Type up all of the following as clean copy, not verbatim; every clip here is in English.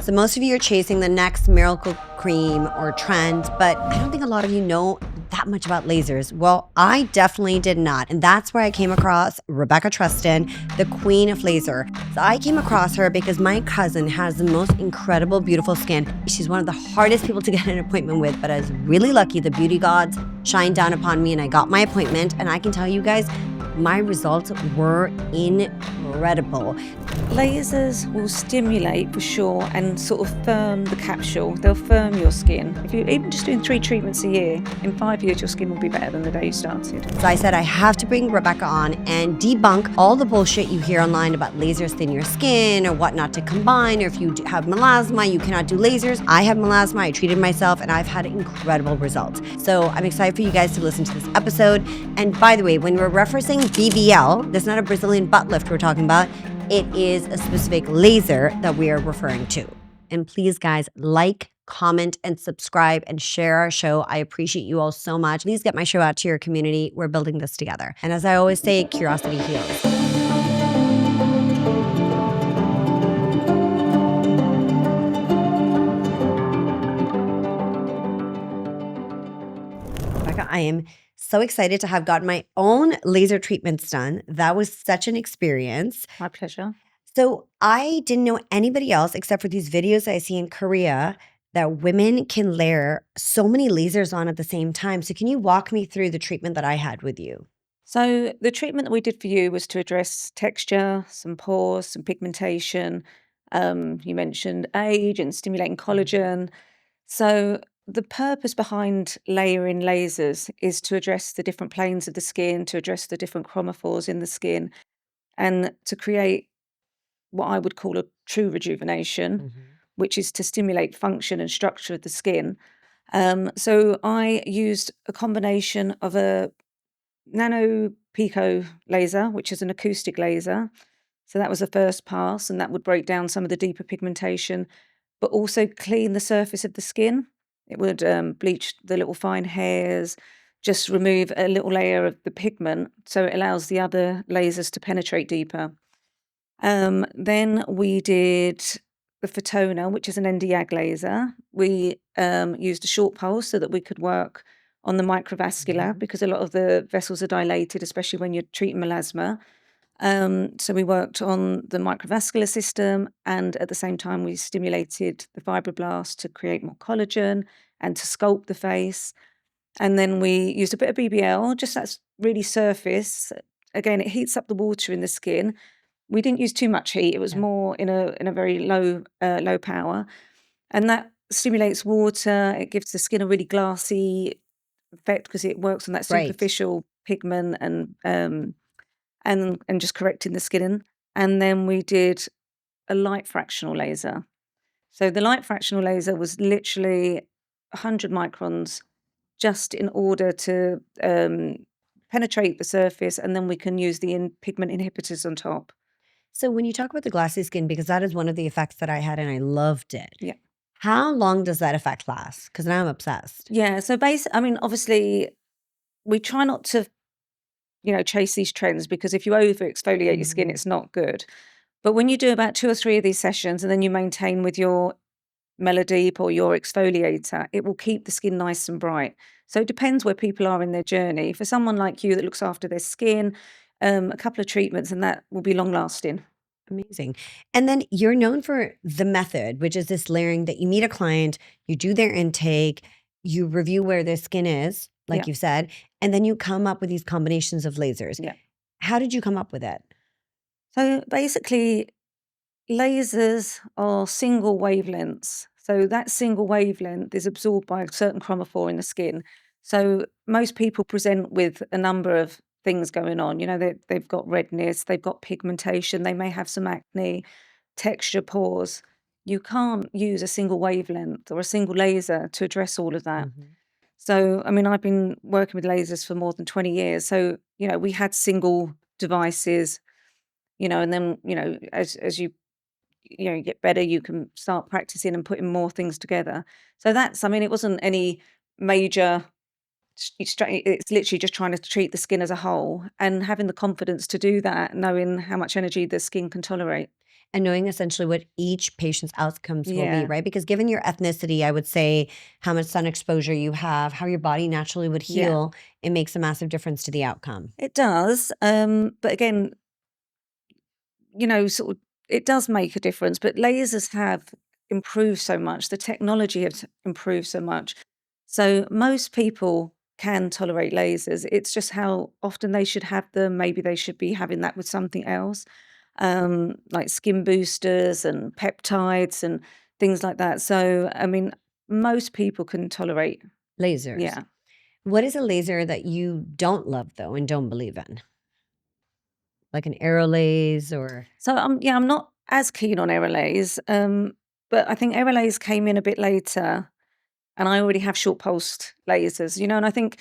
So most of you are chasing the next miracle cream or trend, but I don't think a lot of you know that much about lasers. Well, I definitely did not. And that's where I came across Rebecca Treston, the queen of laser. So I came across her because my cousin has the most incredible, beautiful skin. She's one of the hardest people to get an appointment with, but I was really lucky. The beauty gods shined down upon me and I got my appointment. And I can tell you guys, my results were incredible. Lasers will stimulate for sure and sort of firm the capsule. They'll firm your skin. If you're even just doing 3 treatments a year, in 5 years your skin will be better than the day you started. So I said I have to bring Rebecca on and debunk all the bullshit you hear online about lasers thin your skin or what not to combine, or if you have melasma, you cannot do lasers. I have melasma, I treated myself, and I've had incredible results. So I'm excited for you guys to listen to this episode. And by the way, when we're referencing BBL, that's not a Brazilian butt lift we're talking about. It is a specific laser that we are referring to. And please, guys, like, comment, and subscribe and share our show. I appreciate you all so much. Please get my show out to your community. We're building this together. And as I always say, curiosity heals. Rebecca, I am so excited to have gotten my own laser treatments done. That was such an experience. My pleasure. So I didn't know anybody else except for these videos I see in Korea that women can layer so many lasers on at the same time. So can you walk me through the treatment that I had with you? So the treatment that we did for you was to address texture, some pores, some pigmentation. You mentioned age and stimulating collagen. So the purpose behind layering lasers is to address the different planes of the skin, to address the different chromophores in the skin, and to create what I would call a true rejuvenation, which is to stimulate function and structure of the skin. So I used a combination of a nano pico laser, which is an acoustic laser. So that was the first pass, and that would break down some of the deeper pigmentation, but also clean the surface of the skin. It would bleach the little fine hairs, just remove a little layer of the pigment, so it allows the other lasers to penetrate deeper. Then we did the photona, which is an Nd:YAG laser. We used a short pulse so that we could work on the microvascular because a lot of the vessels are dilated, especially when you're treating melasma. So we worked on the microvascular system, and at the same time we stimulated the fibroblasts to create more collagen and to sculpt the face. And then we used a bit of BBL, just that's really surface. Again, it heats up the water in the skin. We didn't use too much heat. It was more in a very low power, and that stimulates water. It gives the skin a really glassy effect because it works on that Right. superficial pigment and just correcting the skin. And then we did a light fractional laser. So the light fractional laser was literally 100 microns, just in order to penetrate the surface, and then we can use the pigment inhibitors on top. So when you talk about the glassy skin, because that is one of the effects that I had and I loved it. Yeah. How long does that effect last? Because now I'm obsessed. Yeah. So obviously, we try not to, chase these trends, because if you over exfoliate your skin, it's not good. But when you do about 2 or 3 of these sessions and then you maintain with your Melodeep or your exfoliator, it will keep the skin nice and bright. So it depends where people are in their journey. For someone like you that looks after their skin, a couple of treatments and that will be long lasting. Amazing. And then you're known for the method, which is this layering that you meet a client, you do their intake, you review where their skin is, like Yeah. you said, and then you come up with these combinations of lasers. Yeah. How did you come up with it? So basically, lasers are single wavelengths. So that single wavelength is absorbed by a certain chromophore in the skin. So most people present with a number of things going on. They've got redness, they've got pigmentation, they may have some acne, texture, pores. You can't use a single wavelength or a single laser to address all of that. So, I've been working with lasers for more than 20 years. So, we had single devices, and then, as you get better, you can start practicing and putting more things together. So it wasn't any major, it's literally just trying to treat the skin as a whole and having the confidence to do that, knowing how much energy the skin can tolerate. And knowing essentially what each patient's outcomes will be, Yeah, right? Because given your ethnicity, I would say how much sun exposure you have, how your body naturally would yeah, heal, it makes a massive difference to the outcome. it does. But again, sort of, it does make a difference. But lasers have improved so much. The technology has improved so much. So most people can tolerate lasers. It's just how often they should have them. Maybe they should be having that with something else, like skin boosters and peptides and things like that. So, I mean, most people can tolerate. Lasers. Yeah. What is a laser that you don't love though and don't believe in? Like an Aerolase or So, I'm not as keen on Aerolase, but I think Aerolase came in a bit later, and I already have short pulsed lasers, and I think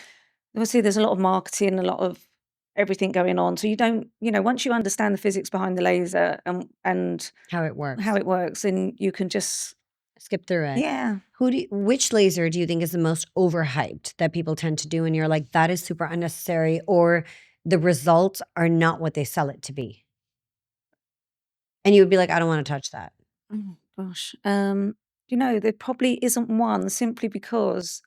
obviously there's a lot of marketing, a lot of everything going on. So you don't, once you understand the physics behind the laser and how it how works? it works, then you can just, Skip through it. yeah. Which laser do you think is the most overhyped that people tend to do and you're like, that is super unnecessary, or the results are not what they sell it to be? And you would be like, I don't want to touch that. Oh gosh. There probably isn't one simply because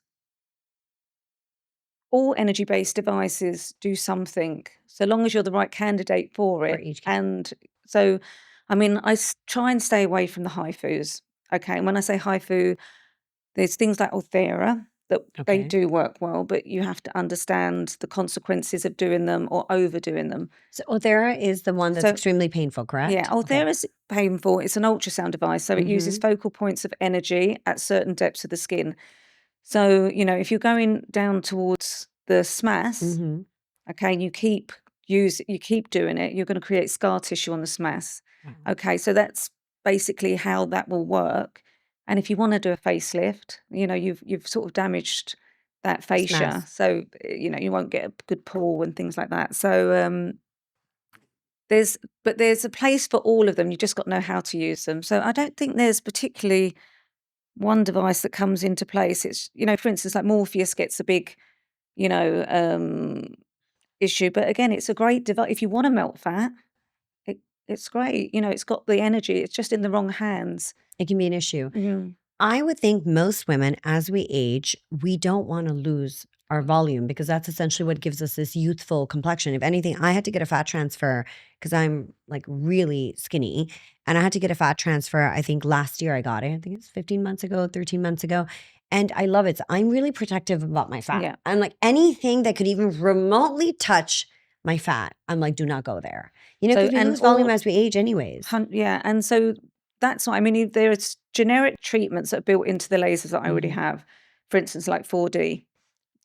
all energy based devices do something, so long as you're the right candidate for For it. each And so, I mean, try and stay away from the HIFUs. Okay. And when I say HIFU, there's things like Ulthera that they Okay. do work well, but you have to understand the consequences of doing them or overdoing them. So Othera is the one that's So, extremely painful, yeah, correct? Okay. Ulthera is painful. It's an ultrasound device, so it uses Mm-hmm. focal points of energy at certain depths of the skin. So, if you're going down towards the SMAS, Mm-hmm. okay, and you keep doing it, you're going to create scar tissue on the SMAS. Wow. Okay, so that's basically how that will work. And if you want to do a facelift, you've sort of damaged that fascia, Smash. so you won't get a good pull and things like that. So there's a place for all of them. You just got to know how to use them. So I don't think there's particularly one device that comes into place. It's for instance, like Morpheus gets a big you know um, issue, but again, it's a great device if you want to melt fat. It's great. It's got the energy. It's just in the wrong hands. It can be an issue. Mm. I would think most women, as we age, we don't want to lose our volume because that's essentially what gives us this youthful complexion. If anything, I had to get a fat transfer because I'm like really skinny. And I had to get a fat transfer, I think last year I got it. I think it's 15 months ago, 13 months ago. And I love it. So I'm really protective about my fat. Yeah. I'm like anything that could even remotely touch my fat, I'm like, do not go there. Because we And lose volume as we age anyways. yeah, and so that's what I mean. There's generic treatments that are built into the lasers that I already Mhm. have. For instance, like 4D,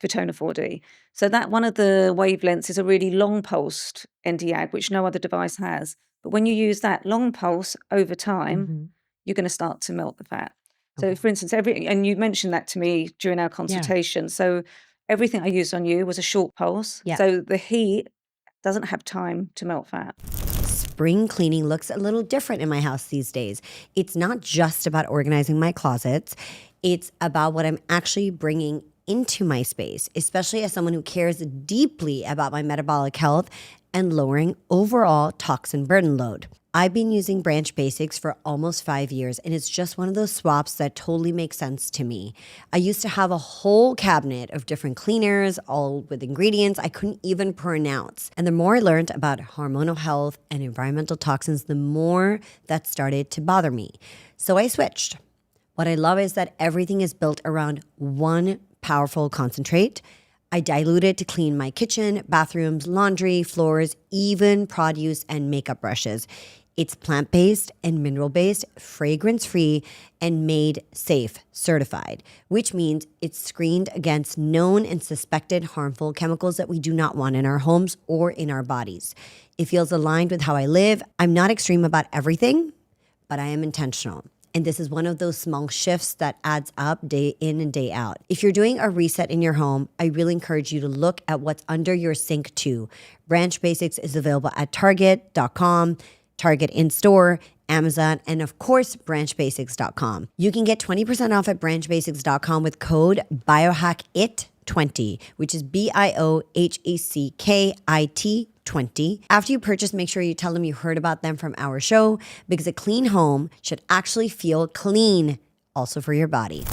Photona 4D. So that one of the wavelengths is a really long pulsed Nd:YAG, which no other device has. But when you use that long pulse over time, Mhm. you're going to start to melt the fat. So, Okay. for instance, and you mentioned that to me during our consultation. So, everything I used on you was a short pulse. Yeah. So the heat doesn't have time to melt fat. Spring cleaning looks a little different in my house these days. It's not just about organizing my closets. It's about what I'm actually bringing into my space, especially as someone who cares deeply about my metabolic health and lowering overall toxin burden load. I've been using Branch Basics for almost 5 years, and it's just one of those swaps that totally makes sense to me. I used to have a whole cabinet of different cleaners, all with ingredients I couldn't even pronounce. And the more I learned about hormonal health and environmental toxins, the more that started to bother me. So I switched. What I love is that everything is built around one powerful concentrate. I dilute it to clean my kitchen, bathrooms, laundry, floors, even produce and makeup brushes. It's plant-based and mineral-based, fragrance-free, and made safe, certified, which means it's screened against known and suspected harmful chemicals that we do not want in our homes or in our bodies. It feels aligned with how I live. I'm not extreme about everything, but I am intentional. And this is one of those small shifts that adds up day in and day out. If you're doing a reset in your home, I really encourage you to look at what's under your sink too. Branch Basics is available at Target.com, Target in-store, Amazon, and of course, branchbasics.com. You can get 20% off at branchbasics.com with code Biohack-it20, which is BIOHACKIT 20. After you purchase, make sure you tell them you heard about them from our show, because a clean home should actually feel clean, also for your body.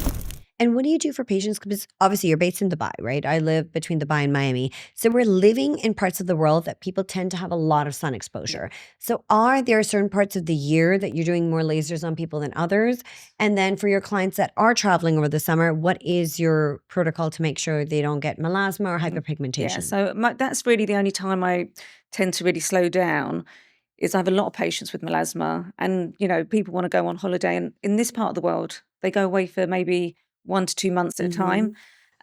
And what do you do for patients? Because obviously you're based in Dubai, right? I live between Dubai and Miami. So we're living in parts of the world that people tend to have a lot of sun exposure. So are there certain parts of the year that you're doing more lasers on people than others? And then for your clients that are traveling over the summer, what is your protocol to make sure they don't get melasma or Yeah, hyperpigmentation? so that's really the only time I tend to really slow down is I have a lot of patients with melasma and, people want to go on holiday. And in this part of the world, they go away for maybe 1 to 2 months at a time.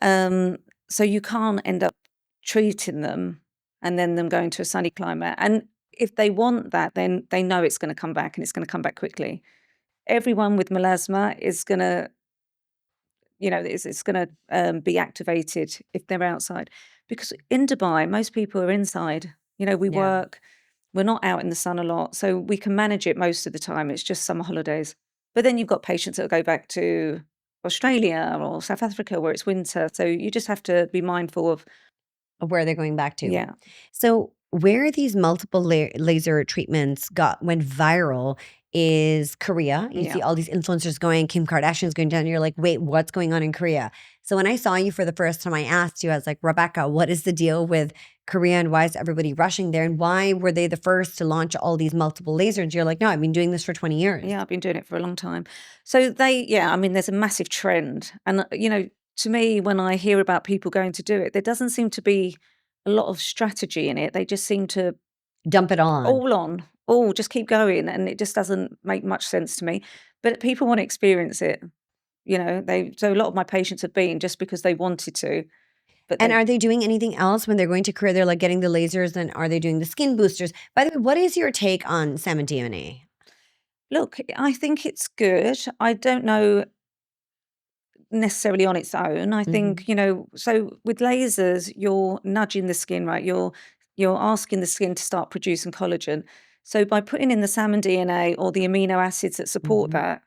Um, so you can't end up treating them and then them going to a sunny climate. And if they want that, then they know it's going to come back and it's going to come back quickly. Everyone with melasma is going to, it's going to be activated if they're outside. Because in Dubai, most people are inside. We Yeah. work, we're not out in the sun a lot, so we can manage it most of the time. It's just summer holidays. But then you've got patients that go back to Australia or South Africa where it's winter. So you just have to be mindful of, Where they're going back to. yeah. So where these multiple laser treatments went viral is Korea. You see Yeah. all these influencers going, Kim Kardashian's going down. You're like, wait, what's going on in Korea? So when I saw you for the first time, I asked you, I was like, Rebecca, what is the deal with Korea and why is everybody rushing there? And why were they the first to launch all these multiple lasers? You're like, no, I've been doing this for 20 years. Yeah, I've been doing it for a long time. So there's a massive trend. And, to me, when I hear about people going to do it, there doesn't seem to be a lot of strategy in it. They just seem to Dump it on. just keep going. And it just doesn't make much sense to me. But people want to experience it. So a lot of my patients have been just because they wanted to. But And are they doing anything else when they're going to Korea? They're like getting the lasers, and are they doing the skin boosters? By the way, what is your take on salmon DNA? look, I think it's good. I don't know necessarily on its own. I think, so with lasers, you're nudging the skin, right? You're asking the skin to start producing collagen. So by putting in the salmon DNA or the amino acids that support that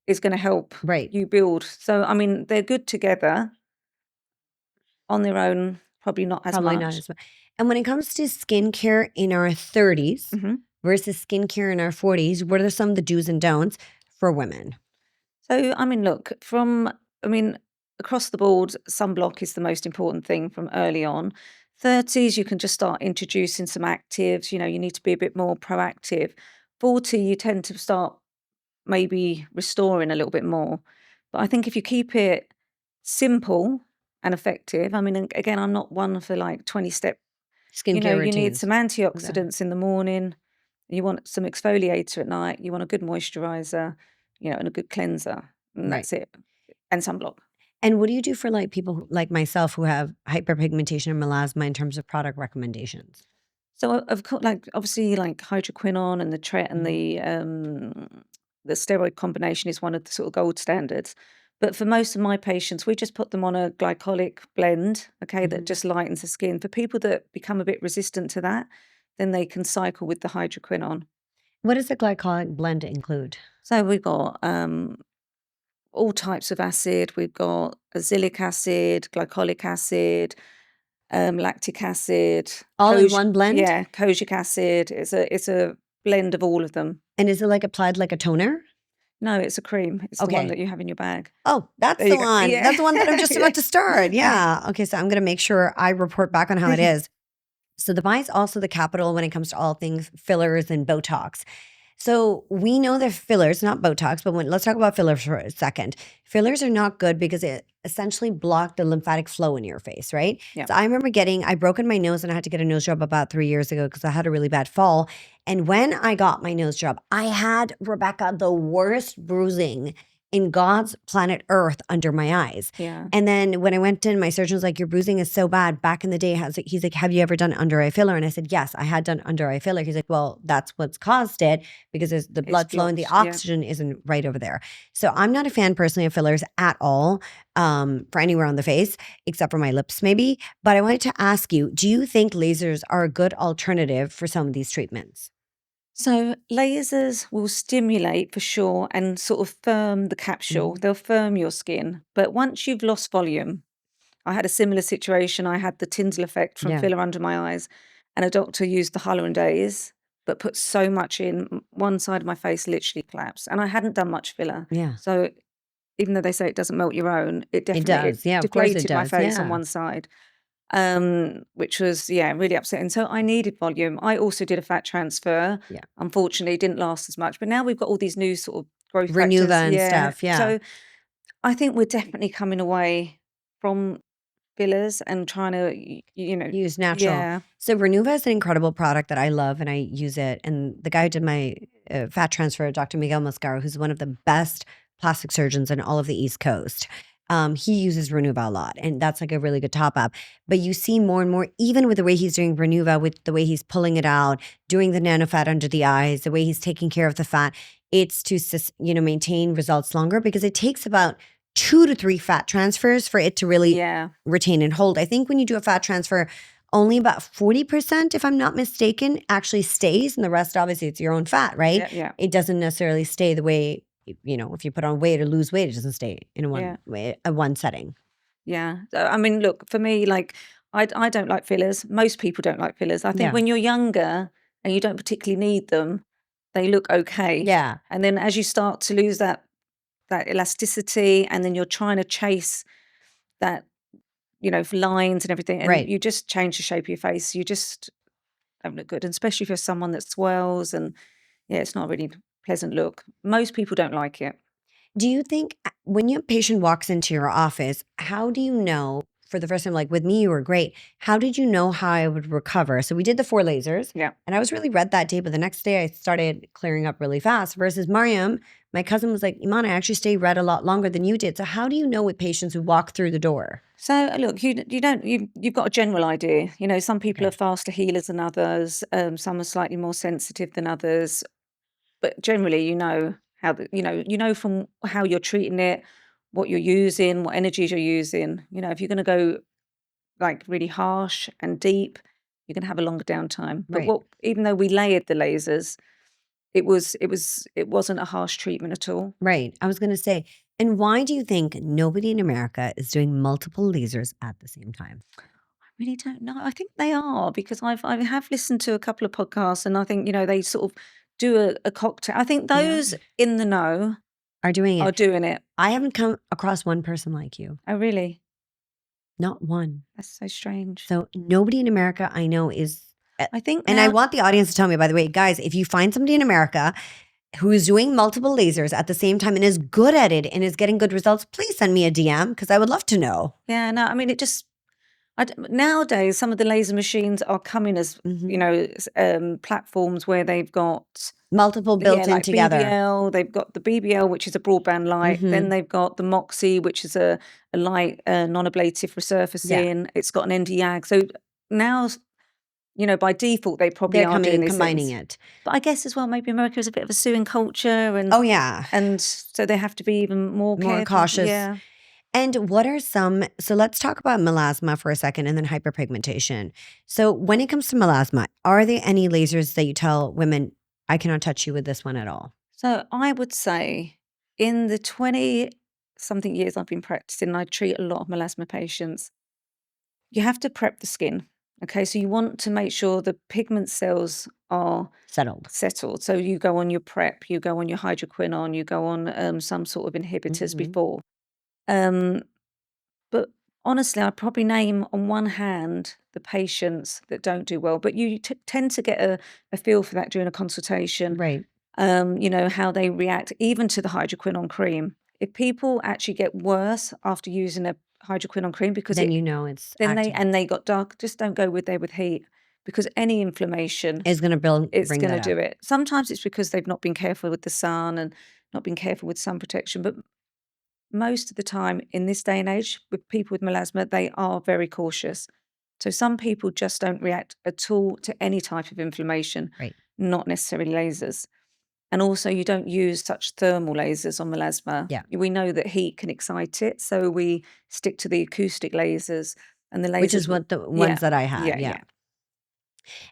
is going to help Right. you build. So I mean, they're good together. On their own, probably not as Probably much. not as much. And when it comes to skincare in our 30s Mhm. versus skincare in our 40s, what are some of the do's and don'ts for women? So, I mean, look, across the board, sunblock is the most important thing from early on. 30s, you can just start introducing some actives. You need to be a bit more proactive. 40, you tend to start maybe restoring a little bit more. But I think if you keep it simple and effective, I mean, again, I'm not one for like 20-step. Skincare You need routines. some antioxidants in the morning. You want some exfoliator at night. You want a good moisturizer, and a good cleanser. And Right. that's it. And sunblock. And what do you do for like people like myself who have hyperpigmentation and melasma in terms of product recommendations? So of course, like obviously, like hydroquinone and the steroid combination is one of the sort of gold standards. But for most of my patients, we just put them on a glycolic blend, okay, that just lightens the skin. For people that become a bit resistant to that, then they can cycle with the hydroquinone. What does the glycolic blend include? So we've got all types of acid. We've got azelaic acid, glycolic acid, lactic acid, All in one blend? yeah, kojic acid. It's a blend of all of them. And is it like applied like a toner? No, it's a cream. It's the one Okay. that you have in your bag. Oh, that's There the you go. one. Yeah. That's the one that I'm just about Yeah. to start. Yeah. Okay. So I'm going to make sure I report back on how it is. So Dubai is also the capital when it comes to all things fillers and Botox. So we know that fillers, not Botox, but let's talk about fillers for a second. Fillers are not good because it essentially block the lymphatic flow in your face, right? Yeah. So I remember I broken my nose and I had to get a nose job about 3 years ago because I had a really bad fall. And when I got my nose job, I had, Rebecca, the worst bruising in God's planet Earth under my eyes. Yeah. And then when I went in, my surgeon was like, your bruising is so bad. Back in the day, he's like, have you ever done under eye filler? And I said, yes, I had done under eye filler. He's like, well, that's what's caused it because there's the blood flow and the blocked, yeah. oxygen isn't right over there. So I'm not a fan personally of fillers at all for anywhere on the face, except for my lips maybe. But I wanted to ask you, do you think lasers are a good alternative for some of these treatments? So lasers will stimulate for sure and sort of firm the capsule. They'll firm your skin. But once you've lost volume, I had a similar situation. I had the Tyndall effect from Yeah. filler under my eyes. and a doctor used the Hyaluronidays, but put so much in, one side of my face literally collapsed. And I hadn't done much filler. Yeah. So even though they say it doesn't melt your own, it It definitely does. Yeah, of course it deflated my does. face on Yeah. one side, which was, really upsetting. So I needed volume. I also did a fat transfer. Yeah. Unfortunately, it didn't last as much. But now we've got all these new sort of growth Renuva factors. and stuff. Yeah. So I think we're definitely coming away from fillers and trying to, Use natural. yeah. So Renuva is an incredible product that I love and I use it. And the guy who did my fat transfer, Dr. Miguel Mascaro, who's one of the best plastic surgeons in all of the East Coast. He uses Renuva a lot, and that's like a really good top up. But you see more and more, even with the way he's doing Renuva, with the way he's pulling it out, doing the nano fat under the eyes, the way he's taking care of the fat, it's to maintain results longer, because it takes about 2 to 3 fat transfers for it to really Yeah. retain and hold. I think when you do a fat transfer, only about 40%, if I'm not mistaken, actually stays, and the rest, obviously, it's your own fat, right? Yeah. Yeah. It doesn't necessarily stay the way, if you put on weight or lose weight, it doesn't stay in one setting. Yeah. So, I mean, look, for me, like, I don't like fillers. Most people don't like fillers. I think Yeah. when you're younger and you don't particularly need them, they look okay. Yeah. And then as you start to lose that elasticity, and then you're trying to chase that, lines and everything, and Right. you just change the shape of your face. You just don't look good, and especially if you're someone that swells, and it's not a really pleasant look. Most people don't like it. Do you think when your patient walks into your office, how do you know for the first time, like with me, you were great. How did you know how I would recover? So we did the 4 lasers. Yeah. And I was really red that day, but the next day I started clearing up really fast. Versus Mariam, my cousin was like, Iman, I actually stay red a lot longer than you did. So how do you know with patients who walk through the door? So look, you've got a general idea. Some people are faster healers than others. Some are slightly more sensitive than others. But generally, how from how you're treating it, what you're using, what energies you're using. If you're going to go like really harsh and deep, you're going to have a longer downtime. But Right. even though we layered the lasers, it wasn't a harsh treatment at all. Right. I was going to say, and why do you think nobody in America is doing multiple lasers at the same time? I really don't know. I think they are, because I have listened to a couple of podcasts, and I think they sort of do a cocktail. I think those in the know Are doing are it. doing it. I haven't come across one person like you. Oh, really? Not one. That's so strange. So nobody in America I know is. I think, And I want the audience to tell me, by the way, guys, if you find somebody in America who is doing multiple lasers at the same time and is good at it and is getting good results, please send me a DM, because I would love to know. Yeah, no, I mean, nowadays, some of the laser machines are coming as, platforms where they've got multiple built in like together. BBL. They've got the BBL, which is a broadband light. Then they've got the Moxie, which is a light non-ablative resurfacing. It's got an Nd:YAG. So now, by default, they probably They're are doing these combining things. it. But I guess as well, maybe America is a bit of a suing culture, and Oh yeah, and so they have to be even more careful. cautious. Yeah. And what are so let's talk about melasma for a second, and then hyperpigmentation. So when it comes to melasma, are there any lasers that you tell women, I cannot touch you with this one at all? So I would say in the 20-something years I've been practicing, I treat a lot of melasma patients. You have to prep the skin. Okay, so you want to make sure the pigment cells are Settled. So you go on your prep, you go on your hydroquinone, you go on some sort of inhibitors before. But honestly, I'd probably name on one hand the patients that don't do well, but you tend to get a feel for that during a consultation. Right. How they react even to the hydroquinone cream. If people actually get worse after using a hydroquinone cream, because then it's active. they got dark, just don't go with heat, because any inflammation is going to going to do it. Sometimes it's because they've not been careful with the sun and not been careful with sun protection, but most of the time in this day and age with people with melasma, they are very cautious. So some people just don't react at all to any type of inflammation, Right. not necessarily lasers. And also, you don't use such thermal lasers on melasma. Yeah. We know that heat can excite it, so we stick to the acoustic lasers, and the lasers, which is what the ones that I had. Yeah.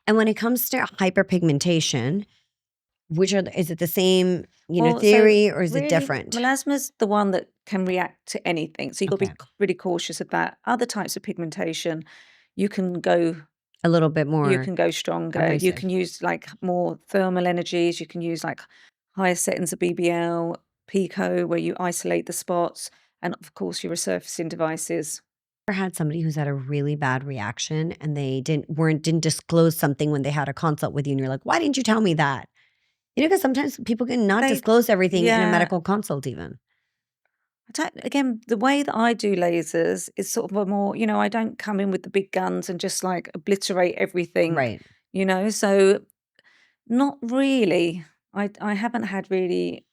And when it comes to hyperpigmentation, is it the same, theory, or is it different? Melasma's the one that can react to anything, so you've got to be really cautious of that. Other types of pigmentation, you can go A little bit You more can go stronger. You abrasive. can use like more thermal energies. You can use like higher settings of BBL, Pico, where you isolate the spots, and of course your resurfacing devices. Ever had somebody who's had a really bad reaction and they didn't disclose something when they had a consult with you, and you're like, why didn't you tell me that? You know, because sometimes people can not They, disclose everything in a yeah, medical consult even. again, the way that I do lasers is sort of a more, I don't come in with the big guns and just like obliterate everything, Right. so not really. I haven't had really.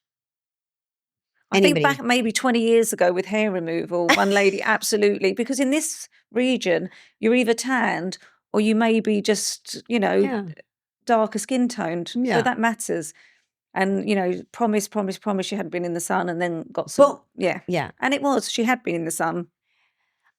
I think Anybody. back maybe 20 years ago with hair removal, one lady absolutely, because in this region, you're either tanned or you may be just, Yeah. darker skin toned. So Yeah. that matters. And, promise she hadn't been in the sun and then got Boom. some, yeah. Yeah. And it was, she had been in the sun.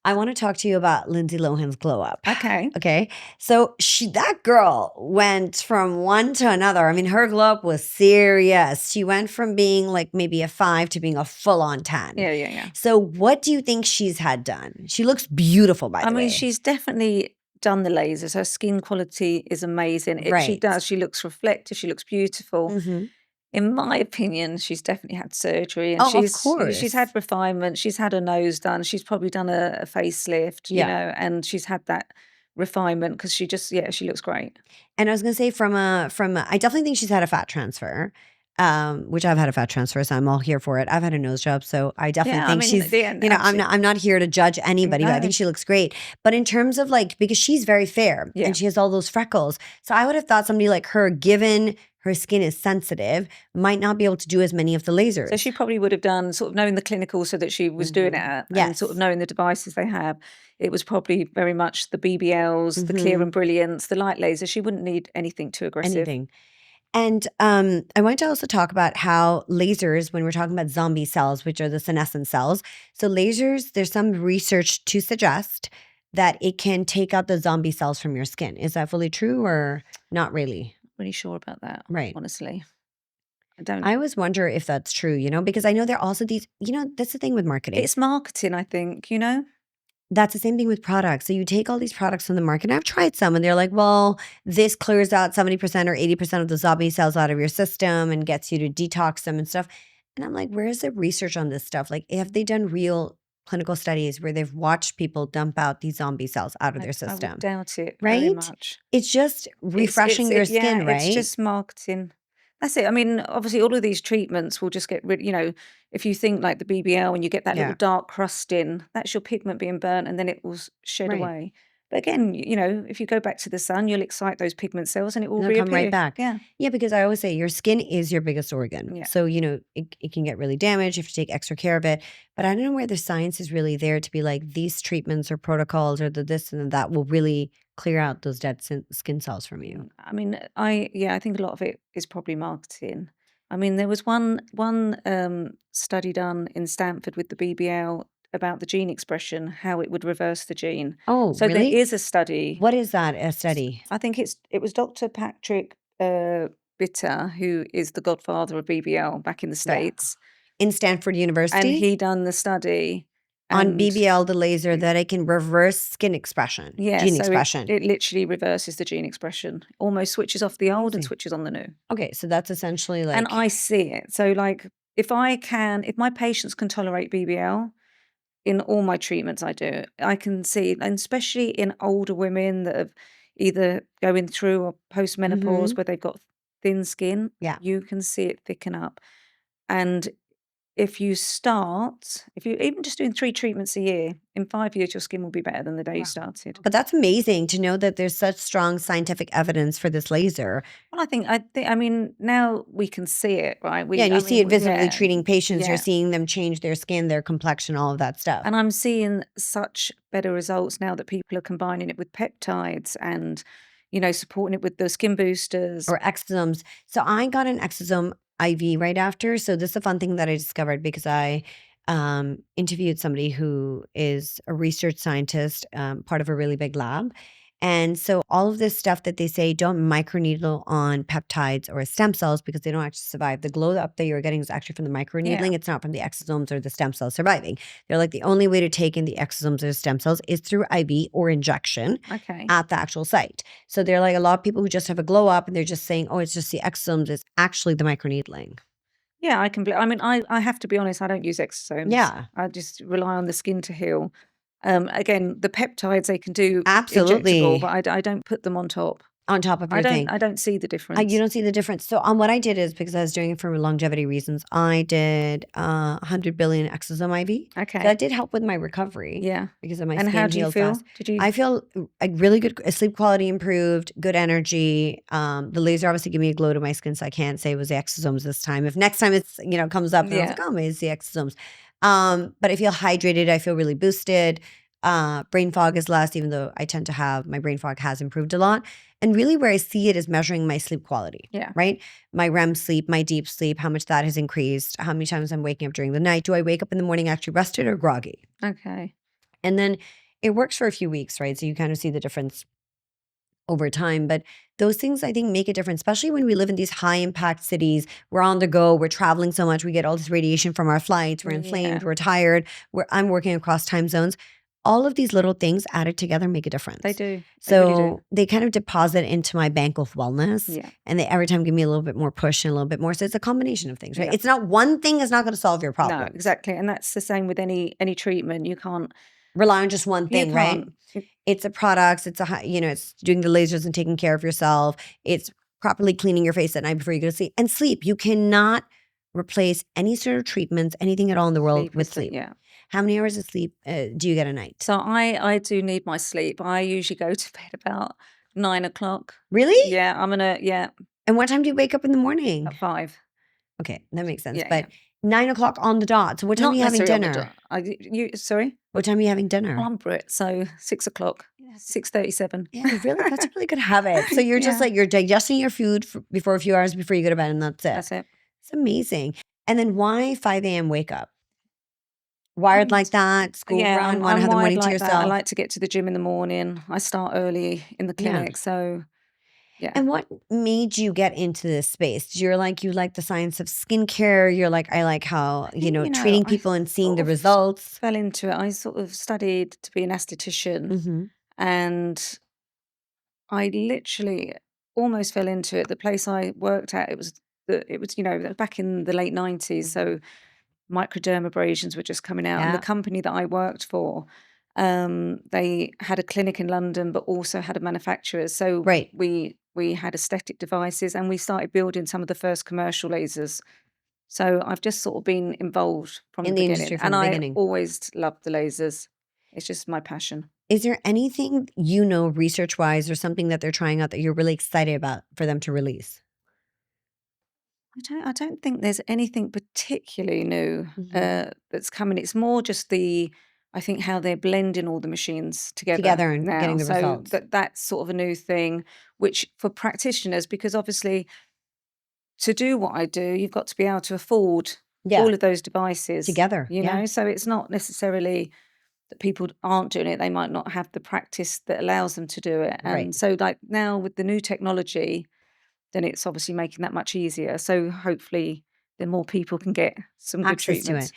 I want to talk to you about Lindsay Lohan's glow up. Okay. Okay. So that girl went from one to another. I mean, her glow up was serious. She went from being like maybe a 5 to being a full on 10. Yeah. So what do you think she's had done? She looks beautiful, by the way. I mean, she's definitely done the lasers. Her skin quality is amazing. She Right. does. She looks reflective. She looks beautiful. Mm-hmm. In my opinion, she's definitely had surgery, and Oh, of she's had course. refinement. She's had her nose done. She's probably done a facelift, Yeah. and she's had that refinement because she just, she looks great. And I was gonna say I definitely think she's had a fat transfer, which I've had a fat transfer, so I'm all here for it. I've had a nose job, so I definitely Yeah, I think mean, she's, yeah, I'm not here to judge anybody. I no, think she looks great. But in terms of like, because she's very fair yeah. and she has all those freckles. So I would have thought somebody like her, given her skin is sensitive, might not be able to do as many of the lasers. So she probably would have done sort of knowing the clinical so that she was doing it at, and sort of Yes. knowing the devices they have. It was probably very much the BBLs, the Clear and Brilliance, the light laser. She wouldn't need anything too aggressive. Anything. And I wanted to also talk about how lasers, when we're talking about zombie cells, which are the senescent cells, so lasers, there's some research to suggest that it can take out the zombie cells from your skin. Is that fully true or not really? Not really sure about that, Right. honestly. I don't. I always wonder if that's true, because I know there are also these, that's the thing with marketing. It's marketing, I think, That's the same thing with products. So you take all these products from the market, and I've tried some, and they're like, well, this clears out 70% or 80% of the zombie cells out of your system and gets you to detox them and stuff. And I'm like, where's the research on this stuff? Like, have they done real clinical studies where they've watched people dump out these zombie cells out of their I system? would doubt it very Right? much. It's just refreshing your skin, right? It's just marketing. That's it. I mean, obviously, all of these treatments will just get rid. If you think like the BBL, when you get that little Yeah. dark crust in, that's your pigment being burnt, and then it will shed Right. away. But again, if you go back to the sun, you'll excite those pigment cells, and it will They'll reappear. come right back. Yeah. Yeah, because I always say your skin is your biggest organ. Yeah. So, it can get really damaged. You have to take extra care of it. But I don't know where the science is really there to be like these treatments or protocols or this and that will really clear out those dead skin cells from you. I mean, I think a lot of it is probably marketing. I mean, there was one study done in Stanford with the BBL about the gene expression, how it would reverse the gene. Oh, So really? there is a study. What is that, a study? I think it was Dr. Patrick Bitter, who is the godfather of BBL back in the Yeah. States, In Stanford and University? he done the study On and BBL, the laser, that it can reverse skin expression, yeah, gene so expression. it literally reverses the gene expression, almost switches off the old and Crazy. switches on the new. Okay, so that's essentially And like, I see it. So like if my patients can tolerate BBL in all my treatments I do, I can see, and especially in older women that have either going through or postmenopause where they've got thin skin, yeah. you can see it thicken up. And if you even just doing 3 treatments a year, in 5 years your skin will be better than the day you started. But that's amazing to know that there's such strong scientific evidence for this laser. Well, I mean, now we can see it, right? Yeah, and you see it visibly yeah, treating patients. yeah. You're seeing them change their skin, their complexion, all of that stuff. And I'm seeing such better results now that people are combining it with peptides and, supporting it with the skin boosters. Or exosomes. So I got an exosome IV right after. So this is a fun thing that I discovered because I interviewed somebody who is a research scientist, part of a really big lab. And so all of this stuff that they say, don't microneedle on peptides or stem cells because they don't actually survive. The glow up that you're getting is actually from the microneedling. Yeah. It's not from the exosomes or the stem cells surviving. They're like, the only way to take in the exosomes or the stem cells is through IV or injection Okay. at the actual site. So they're like, a lot of people who just have a glow up and they're just saying, oh, it's just the exosomes. It's actually the microneedling. Yeah, I mean, I have to be honest, I don't use exosomes. Yeah. I just rely on the skin to heal. Again, the peptides, they can do injectable, Absolutely. but I don't put them on top. On top of I your thing. don't see the You difference. don't see the difference. So what I did is, because I was doing it for longevity reasons, I did 100 billion exosome IV. So Okay. that did help with my recovery Yeah. because of my And skin how do you heals feel? fast. Did you? I feel really good. Sleep quality improved, good energy. The laser obviously gave me a glow to my skin, so I can't say it was the exosomes this time. If next time it's comes up and I was Yeah. like, oh, maybe it's the exosomes. But I feel hydrated. I feel really boosted. Brain fog is less, even though I tend to have my brain fog has improved a lot. And really where I see it is measuring my sleep quality, Yeah. right? My REM sleep, my deep sleep, how much that has increased, how many times I'm waking up during the night. Do I wake up in the morning actually rested or groggy? Okay. And then it works for a few weeks, right? So you kind of see the difference over time. But those things I think make a difference, especially when we live in these high impact cities. We're on the go, we're traveling so much, we get all this radiation from our flights, we're inflamed, Yeah. we're tired, I'm working across time zones. All of these little things added together make a difference. They do. They So really do. they kind of deposit into my bank of wellness. Yeah. And they every time give me a little bit more push and a little bit more. So it's a combination of things, right? Yeah. It's not one thing is not going to solve your No, problem. exactly. And that's the same with any treatment. You can't Rely on just one thing, right? can't. It's a product. It's it's doing the lasers and taking care of yourself. It's properly cleaning your face at night before you go to sleep. And sleep. You cannot replace any sort of treatments, anything at all in the world Sleep with is sleep. yeah. How many hours of sleep do you get a night? So I do need my sleep. I usually go to bed about 9 o'clock. Really? Yeah, yeah, And what time do you wake up in the morning? at 5. Okay, that makes sense. Yeah, But 9 o'clock on the dot. So what time Not are you having necessarily on the dinner? dot. Sorry? What time are you having Well, dinner? I'm Brit, so 6 o'clock, 6:37. Yeah, really? That's a really good habit. So you're just Yeah. like, you're digesting your food before a few hours before you go to bed and that's it. That's it. It's amazing. And then why 5 a.m. wake up? Wired like that, school Yeah, run, want to I'm have the wired morning to like that. I yourself. like to get to the gym in the morning. I start early in the Yeah. clinic, so yeah. And what made you get into this space? You're like, you like the science of skincare. You're like, I like how, think, treating I people and seeing sort the of results. fell into it. I sort of studied to be an esthetician, hmm and I literally almost fell into it. The place I worked at, it was back in the late 90s, so microdermabrasions were just coming out, and the Yeah. company that I worked for, they had a clinic in London, but also had a manufacturer. So Right. we had aesthetic devices, and we started building some of the first commercial lasers. So I've just sort of been involved from In the the beginning, industry from and the I beginning. always loved the lasers. It's just my passion. Is there anything, research wise or something that they're trying out that you're really excited about for them to release? I don't think there's anything particularly new hmm that's coming. It's more just I think how they're blending all the machines together Together and now. getting the So results. that's sort of a new thing, which for practitioners, because obviously to do what I do, you've got to be able to afford Yeah. all of those devices, Together. Yeah. So it's not necessarily that people aren't doing it. They might not have the practice that allows them to do it. Right. And so like now with the new technology, then it's obviously making that much easier. So hopefully then more people can get some good Access to it. treatments.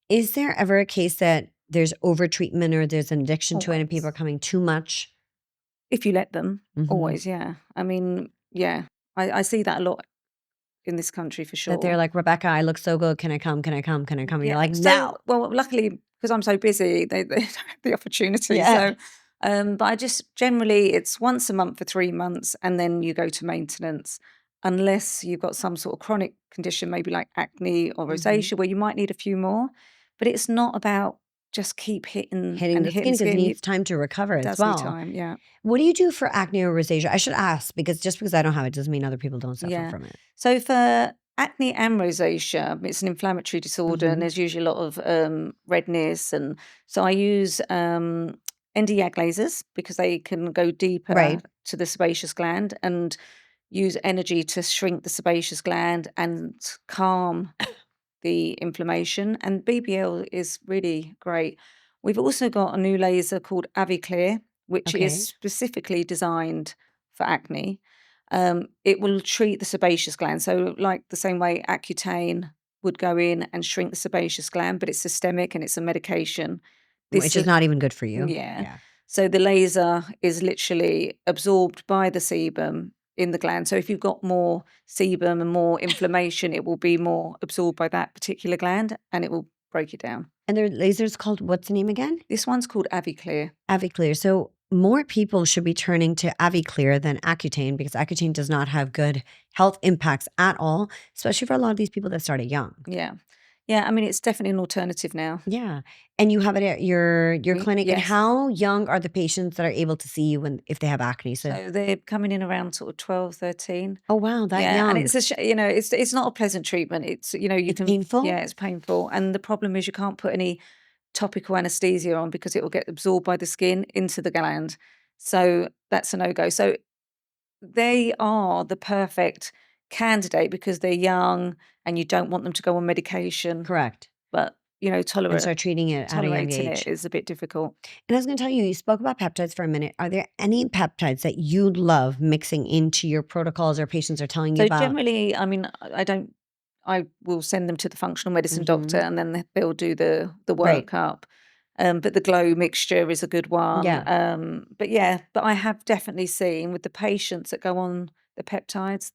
Is there ever a case that there's over treatment or there's an addiction to it and people are Always. coming too much? If you let them, Mhm. always, yeah. I mean, yeah, I see that a lot in this country for That they're sure. like, Rebecca, I look so good. Can I come? Can I come? Can I come? And you're Yeah. like, So, no. well, luckily, because I'm so busy, they don't have the opportunity. Yeah. So, but I just generally, it's once a month for 3 months, and then you go to maintenance, unless you've got some sort of chronic condition, maybe like acne or Mhm. rosacea, where you might need a few more. But it's not about just keep hitting Hitting and the hitting skin because it skin. needs time to recover It as does need well. time. Yeah. What do you do for acne or rosacea? I should ask because just because I don't have it doesn't mean other people don't suffer Yeah. from it. So for acne and rosacea, it's an inflammatory disorder, and Mhm. there's usually a lot of redness. And so I use ND-YAG lasers because they can go deeper Right. to the sebaceous gland and use energy to shrink the sebaceous gland and calm the inflammation. And BBL is really great. We've also got a new laser called AviClear, which Okay. is specifically designed for acne. It will treat the sebaceous gland. So, like the same way Accutane would go in and shrink the sebaceous gland, but it's systemic and it's a medication. Which is not even good for you. Yeah. Yeah. So the laser is literally absorbed by the sebum in the gland. So if you've got more sebum and more inflammation, it will be more absorbed by that particular gland and it will break it down. And their laser's called, what's the name again? This one's called AviClear. AviClear. So more people should be turning to AviClear than Accutane, because Accutane does not have good health impacts at all, especially for a lot of these people that started young. Yeah. Yeah, I mean, it's definitely an alternative now. Yeah. And you have it at your clinic. And Yes. how young are the patients that are able to see you if they have acne? So they're coming in around sort of 12, 13. Oh, wow, that Yeah, young. and it's it's not a pleasant treatment. It's you It's can painful? Yeah, it's painful. And the problem is you can't put any topical anesthesia on because it will get absorbed by the skin into the gland. So that's a no-go. So they are the perfect candidate because they're young and you don't want them to go on medication. Correct. But And start treating it at a young tolerating age. it is a bit difficult. And I was going to tell you, you spoke about peptides for a minute. Are there any peptides that you love mixing into your protocols or patients are telling you So about? generally, I mean, I will send them to the functional medicine doctor Mhm. and then they'll do the Right. workup. But the glow mixture is a good one. Yeah. But I have definitely seen with the patients that go on the peptides,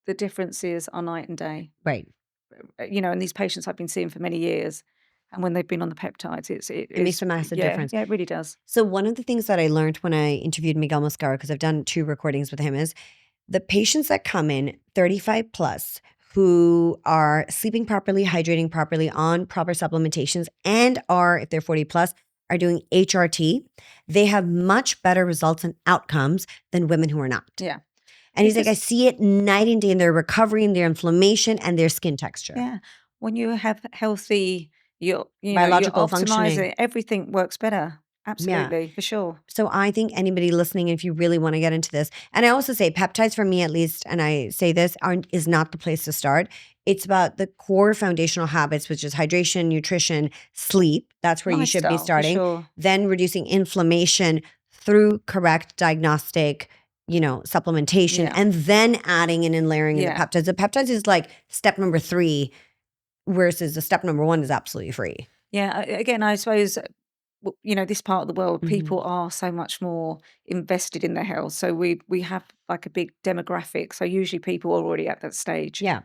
the differences are night and day. Right. And these patients I've been seeing for many years, and when they've been on the peptides, It makes a massive difference. Yeah, it really does. So one of the things that I learned when I interviewed Miguel Moscara, because I've done 2 recordings with him, is the patients that come in 35 plus who are sleeping properly, hydrating properly, on proper supplementations, and are, if they're 40 plus, are doing HRT, they have much better results and outcomes than women who are not. Yeah. And he's like, I see it night and day in their recovery, in their inflammation, and their skin texture. Yeah. When you have healthy, you're Biological functioning. optimizing, everything works better. Absolutely, for sure. So I think anybody listening, if you really want to get into this, and I also say peptides for me at least, and I say this, is not the place to start. It's about the core foundational habits, which is hydration, nutrition, sleep. That's where you should be Lifestyle, for starting. sure. Then reducing inflammation through correct diagnostic, supplementation, Yeah. and then adding in and layering in the Yeah. peptides. The peptides is like step number 3, versus the step number 1 is absolutely free. Yeah. Again, I suppose, this part of the world, Mhm. people are so much more invested in their health. So we have like a big demographic. So usually people are already at that stage. Yeah.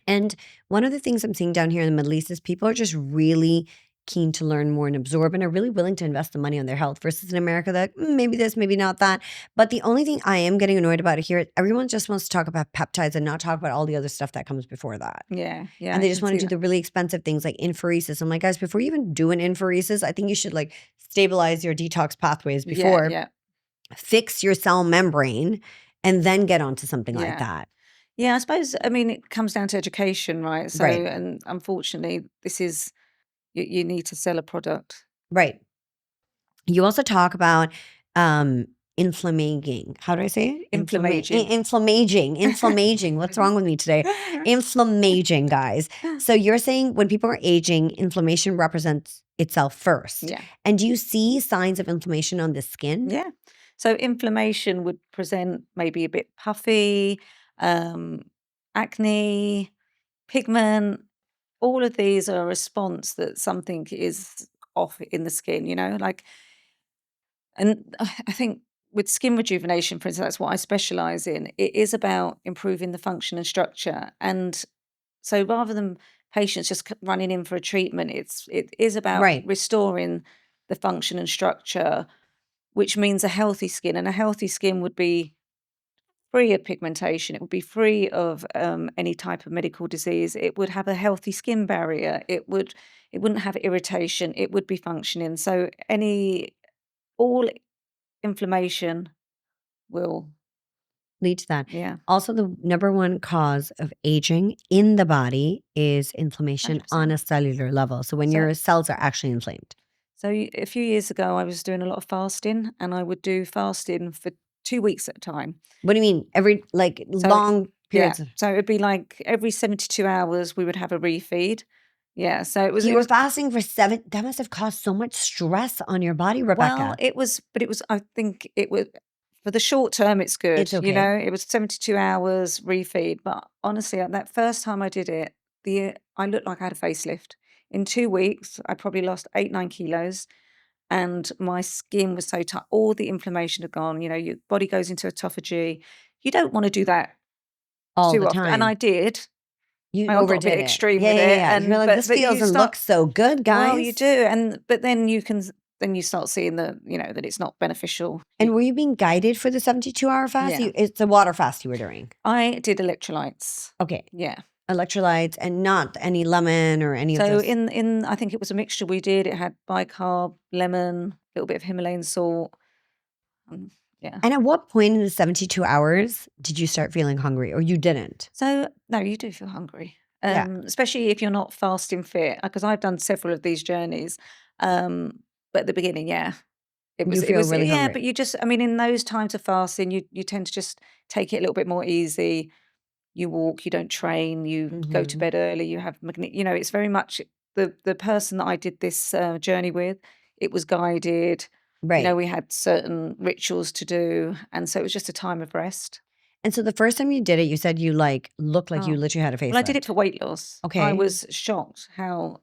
And one of the things I'm seeing down here in the Middle East is people are just really keen to learn more and absorb and are really willing to invest the money on their health, versus in America that maybe this, maybe not that. But the only thing I am getting annoyed about here, everyone just wants to talk about peptides and not talk about all the other stuff that comes before that. Yeah. Yeah. And I they just can want to see do the really expensive things like infuresis. I'm like, guys, before you even do an infuresis, I think you should stabilize your detox pathways that. before, Yeah. fix your cell membrane, and then get onto something like Yeah. that. Yeah. I suppose, I mean, it comes down to education, right? So, Right. and unfortunately, this is, you need to sell a product. Right. You also talk about inflammaging. How do I say it? Inflammaging. Inflammaging. What's wrong with me today? Inflammaging, guys. So you're saying when people are aging, inflammation represents itself first. Yeah. And do you see signs of inflammation on the skin? Yeah. So inflammation would present maybe a bit puffy, acne, pigment. All of these are a response that something is off in the skin, and I think with skin rejuvenation, for instance, that's what I specialize in. It is about improving the function and structure. And so rather than patients just running in for a treatment, it is about Right. restoring the function and structure, which means a healthy skin. And a healthy skin would be free of pigmentation. It would be free of any type of medical disease. It would have a healthy skin barrier. It wouldn't have irritation. It would be functioning. So all inflammation will, Lead to that. yeah, Also, the number 1 cause of aging in the body is inflammation on 100%. a cellular level. So when So- your cells are actually inflamed. So a few years ago, I was doing a lot of fasting, and I would do fasting for 2 weeks at a time. What do you mean? Every So- long Yeah. periods? So it'd be like every 72 hours, we would have a refeed. Yeah, so So you were fasting for 7, that must have caused so much stress on your body, well, Rebecca. it was, but it was, I think it was, for the short term, it's good, It's okay. it was 72 hours refeed, but honestly, that first time I did it, I looked like I had a facelift. In 2 weeks, I probably lost 8, 9 kilos, and my skin was so tight. All the inflammation had gone, your body goes into autophagy. You don't wanna do that All too the often, and time. I did. You I got a bit overdid it. extreme Yeah, with yeah, it, yeah. You're and like, this but feels you and start. looks so good, Well, you guys. do, but then then you start seeing that it's not beneficial. And were you being guided for the 72-hour fast? Yeah. It's a water fast you were doing. I did electrolytes. Okay. Yeah. Electrolytes and not any lemon or any of So this. in I think it was a mixture we did. It had bicarb, lemon, a little bit of Himalayan salt. Yeah. And at what point in the 72 hours did you start feeling hungry or you didn't? So no, you do feel hungry, Yeah. especially if you're not fasting fit. Because I've done several of these journeys, but at the beginning, yeah, You it feel was really yeah. hungry. But you just, I mean, in those times of fasting, you tend to just take it a little bit more easy. You walk, you don't train, you go to Mm-hmm. bed early, you have it's very much the person that I did this journey with. It was guided. Right. We had certain rituals to do, and so it was just a time of rest. And so the first time you did it, you said you looked like you Oh, literally had a well, I did it facelift. for weight loss. I Okay. was shocked how.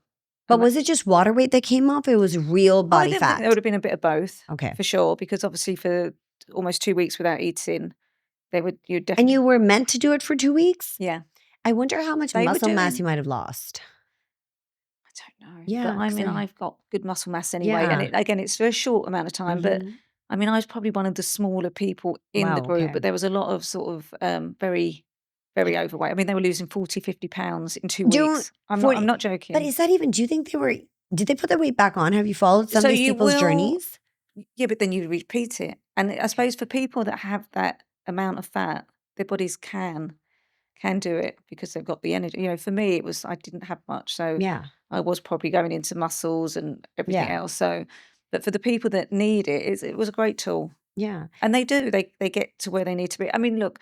But was it just water weight that came off? It was real Oh, I body think there fat. would have been a bit of both, Okay. for sure, because obviously for almost 2 weeks without eating, you And definitely. you were meant to do it for 2 weeks? Yeah, I wonder how much they were muscle mass you doing. might have lost. I don't know, but Yeah, I 'cause mean, I I've got good muscle mass anyway, and yeah. it's for a short amount of time. But Mhm. I mean, I was probably one of the smaller people in the Wow, group, okay. but there was a lot of sort of very, very overweight. I mean, they were losing 40, 50 pounds in 2 Don't weeks. I'm 40 not but joking. is that even do you think did they put their weight back on? Have you followed some So of these you people's will, journeys? yeah, but then you repeat it, and I Okay. suppose for people that have that amount of fat, their bodies can do it because they've got the energy. For me, it was I didn't have much, so Yeah. I was probably going into muscles and everything Yeah. else. So, but for the people that need it, it was a great tool, Yeah. and they do. They get to where they need to be. I mean, look,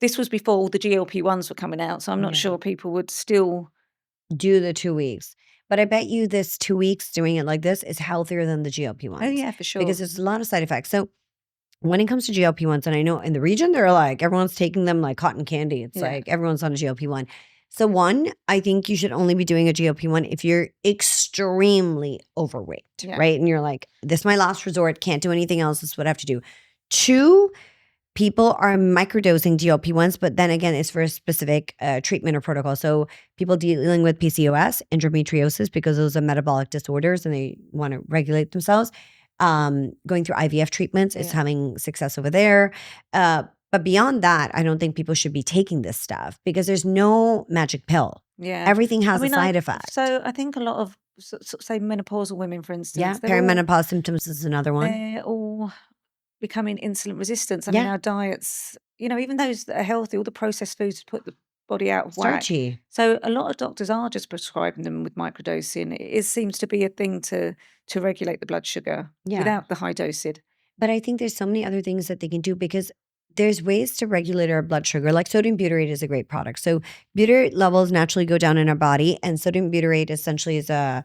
this was before all the GLP-1s were coming out, so I'm not Yeah. sure people would still. Do the 2 weeks. But I bet you this 2 weeks doing it like this is healthier than the Oh GLP-1s yeah, for because sure. there's a lot of side effects. So when it comes to GLP-1s, and I know in the region, they're like, everyone's taking them like cotton candy. It's Yeah, like everyone's on a GLP-1. So one, I think you should only be doing a GLP-1 if you're extremely overweight, yeah, right? And you're like, this is my last resort, can't do anything else. This is what I have to do. Two, people are microdosing GLP-1s, but then again, it's for a specific treatment or protocol. So people dealing with PCOS, endometriosis, because those are metabolic disorders and they want to regulate themselves, going through IVF treatments is yeah, having success over there. But beyond that, I don't think people should be taking this stuff because there's no magic pill. yeah. Everything I has a mean, side effect. I think a lot of say menopausal women, for Yeah, instance, perimenopause symptoms is another one. they're all becoming insulin resistant. I mean, Yeah, our diets, even those that are healthy, all the processed foods put the body out of whack. starchy. So a lot of doctors are just prescribing them with microdosing. Seems to be a thing to regulate the blood sugar Yeah. without the high dosage. But I think there's so many other things that they can do because there's ways to regulate our blood sugar. Like sodium butyrate is a great product. So butyrate levels naturally go down in our body, and sodium butyrate essentially is a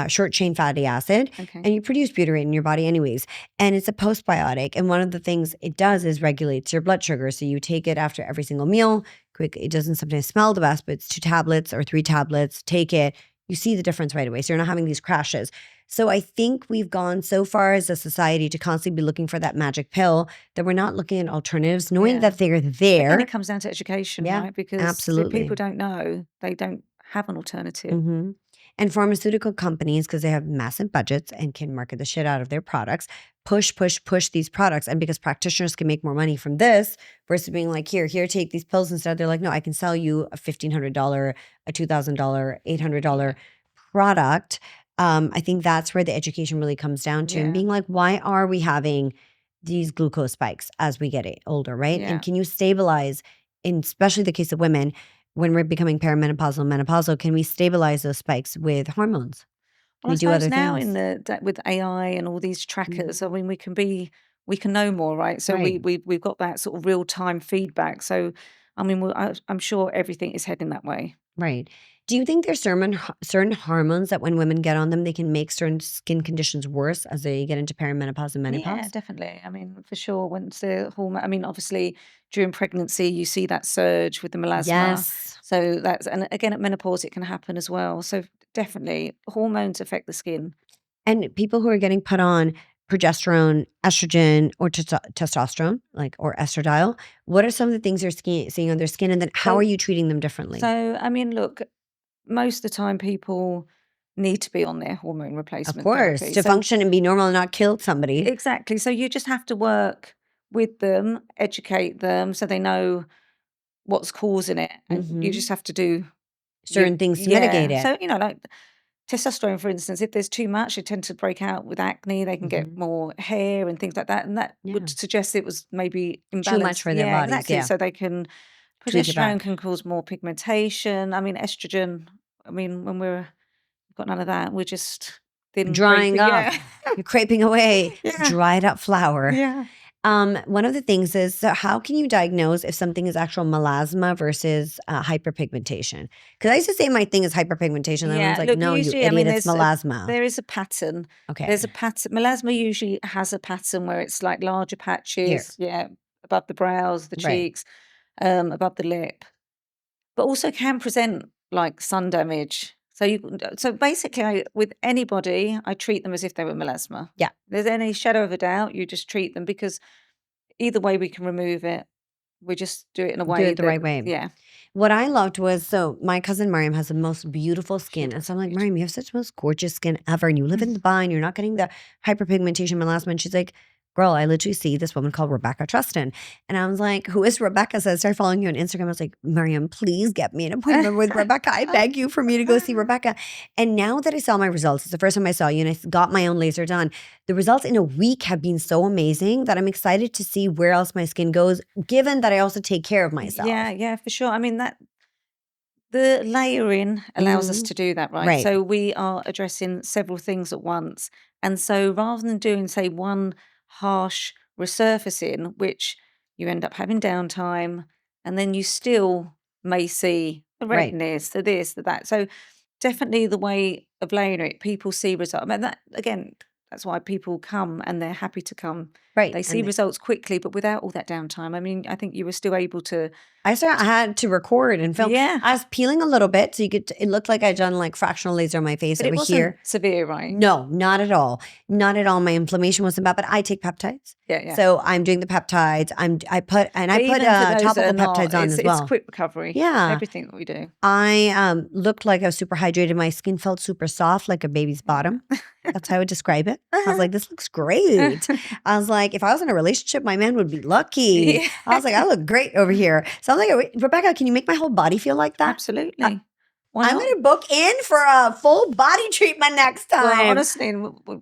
short chain fatty acid, Okay. and you produce butyrate in your body anyways. And it's a postbiotic, and one of the things it does is regulates your blood sugar. So you take it after every single meal. Quick, it doesn't sometimes smell the best, but it's 2 tablets or 3 tablets. Take it. You see the difference right away. So you're not having these crashes. So I think we've gone so far as a society to constantly be looking for that magic pill that we're not looking at alternatives, knowing Yeah. that they're Again, there. it comes down to education, Yeah, right? Because if absolutely. people don't know, they don't have an alternative. hmm And pharmaceutical companies, because they have massive budgets and can market the shit out of their products, push, push, push these products. And because practitioners can make more money from this versus being like, here, take these pills instead, they're like, no, I can sell you a $1,500, a $2,000, $800 product. I think that's where the education really comes down to and Yeah. being like, why are we having these glucose spikes as we get older, right? Yeah. And can you stabilize, in especially the case of women, when we're becoming perimenopausal and menopausal, can we stabilize those spikes with hormones? Can Well, I we do suppose other now things? with AI and all these trackers, I mean, we can know more, right? So Right. we've got that sort of real time feedback. So, I mean, I'm sure everything is heading that way. Right. Do you think there's certain hormones that when women get on them, they can make certain skin conditions worse as they get into perimenopause and Yeah, menopause? definitely. I mean, for sure, once the hormone, I mean, obviously during pregnancy, you see that surge with the melasma. Yes. So that's, and again, at menopause, it can happen as well. So definitely, hormones affect the skin. And people who are getting put on progesterone, estrogen, or testosterone, like or estradiol, what are some of the things you're seeing on their skin, and then how are So, you treating them differently? so I mean, look, most of the time, people need to be on their hormone Of replacement course, therapy. to So function and be normal and not kill somebody. exactly. So you just have to work with them, educate them, so they know what's causing it, and you Hmm. just have to do your, Certain things to mitigate yeah. it. So like testosterone, for instance, if there's too much, they tend to break out with acne. They can get Hmm. more hair and things like that, and that Yeah, would suggest it was maybe too much imbalanced. for their Yeah, bodies. exactly. Yeah, So they can, tweak it progesterone back. can cause more pigmentation. I mean, estrogen. I mean, when we've got none of that, we're just thin, Drying crepey. up, Yeah, you're creping away, yeah, dried up flour. yeah. One of the things is, so how can you diagnose if something is actual melasma versus hyperpigmentation? Because I used to say my thing is hyperpigmentation. And everyone's Yeah, like, look, no, you usually, I idiot, mean, it's melasma. there is a pattern. There's a Okay, pattern. Melasma usually has a pattern where it's like larger here, patches, yeah, above the brows, the right. cheeks, above the lip, but also can present like sun damage. So basically, with anybody, I treat them as if they were melasma. Yeah, If there's any shadow of a doubt, you just treat them, because either way we can remove it. We just do it in a do way it the that, right way. yeah, What I loved was, so my cousin Mariam has the most beautiful skin. And so I'm like, beautiful. Mariam, you have such the most gorgeous skin ever. And you live in Dubai and you're not getting the hyperpigmentation melasma. And she's like, girl, I literally see this woman called Rebecca Treston. And I was like, who is Rebecca? So I started following you on Instagram. I was like, Mariam, please get me an appointment with Rebecca. I beg you for me to go see Rebecca. And now that I saw my results, it's the first time I saw you and I got my own laser done. The results in a week have been so amazing that I'm excited to see where else my skin goes, given that I also take care of Yeah, myself. yeah, for sure. I mean, that the layering allows us Mhm. to do that, right? Right. So we are addressing several things at once. And so rather than doing, say, one harsh resurfacing, which you end up having downtime, and then you still may see the Right. redness, the this, the that. So definitely the way of layering it, people see results. I mean, that again, that's why people come and they're happy to come. Right. They see And results quickly, but without all that downtime. I mean, I think you were still able to, I had to record and film. yeah, I was peeling a little bit, so you could. It looked like I'd done like fractional laser on my face but it over wasn't here. severe, right? No, not at all. Not at all. My inflammation wasn't bad, but I take peptides. Yeah, yeah. So I'm doing the peptides. I put But even for those that topical are not, peptides on as it's well. quick recovery. Yeah. Everything that we do. I looked like I was super hydrated. My skin felt super soft, like a baby's bottom. That's how I would describe it. I was like, this looks great. I was like, if I was in a relationship, my man would be lucky. Yeah, I was like, I look great over here. So I'm like, Rebecca, can you make my whole body feel like that? absolutely. Why I'm not? going to book in for a full body treatment next Well, time. honestly,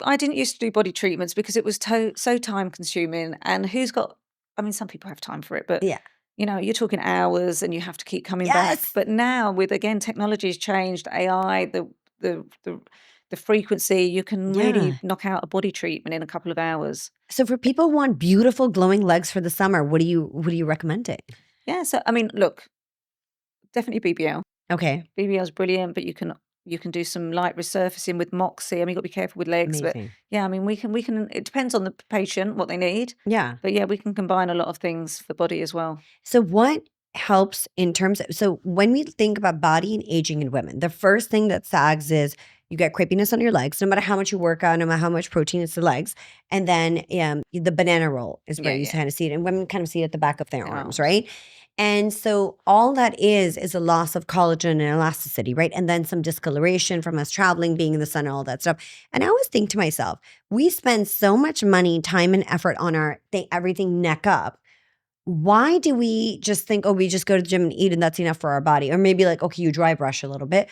I didn't used to do body treatments because it was so time consuming. And who's got, I mean, some people have time for it, but Yeah. you're talking hours and you have to keep coming back. Yes. But now with, again, technology's changed, AI, the frequency, you can really Yeah. knock out a body treatment in a couple of hours. So for people who want beautiful glowing legs for the summer, what are you recommending? Yeah. So, I mean, look, definitely BBL. Okay. BBL is brilliant, but you can do some light resurfacing with Moxie. I mean, you've got to be careful with legs, but Amazing. yeah, I mean, we can. It depends on the patient what they need, Yeah. but yeah, we can combine a lot of things for body as well. So what helps in terms of, so when we think about body and aging in women, the first thing that sags is you get crepiness on your legs, no matter how much you work out, no matter how much protein, it's the legs. And then the banana roll is where Yeah, you yeah. kind of see it. And women kind of see it at the back of their arms, Arms. right? And so all that is a loss of collagen and elasticity, right? And then some discoloration from us traveling, being in the sun, all that stuff. And I always think to myself, we spend so much money, time, and effort on our everything neck up. Why do we just think, oh, we just go to the gym and eat and that's enough for our body? Or maybe like, okay, you dry brush a little bit,